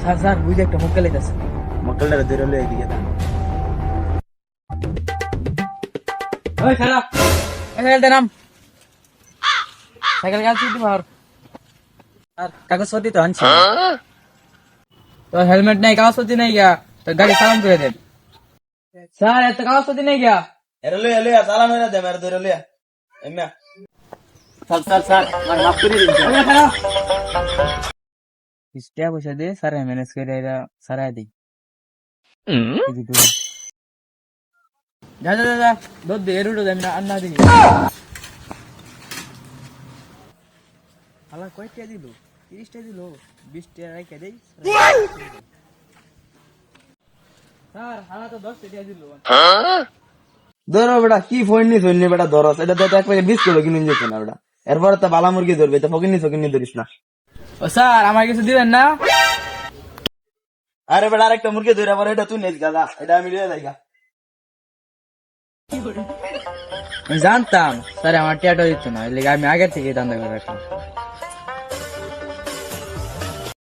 Sir sir বুঝে একটা মক্কেল আছে। মক্কেলটা ধরে লই এদিকে দাঁড়া। ওই খারাপ সাইকেলটা নাম, সাইকেল গাছ দিতে পার। আর কাগজপত্র তো আনছি, তো হেলমেট নাই, কাগজপত্র নাই গিয়া, তো গাড়ি চালান করে দেন। স্যার এত কাগজপত্র নাই গিয়া। এরে লই লই চালান হইরা দে মেরে ধরে লই এমনা। স্যার স্যার স্যার আমার মাফ করে দিন স্যার। ওই খারাপ ইস্টিয়া পয়সা দে স্যার, ম্যানেজ করে এরা সারাই দিই। যা যা যা যা, দুধ দে এর উঠে আমি না আর না দিই। হালা কয়টা দিল? 30টা দিল, 20টা রেখে দেই। স্যার হালা তো 10টা দিল। ধরো বেটা কি ফোন নি বেটা ধরস এটা তো এক প্যাকেট বিস্কুট কিনে যেত না বেটা। এরপর তো বালা মুরগি ধরবে তো ফকিনি ধরিস না। ও স্যার আমার কিছু দিবেন না? আরে বেটা আরেকটা মুরগি ধরে আবার এটা তুই নেস গাদা, এটা আমি লিয়ে যাইগা। আমি জানতাম স্যার আমার টিয়াটা দিত না, এর লেগে আমি আগের থেকে দান্দা করে রাখলাম।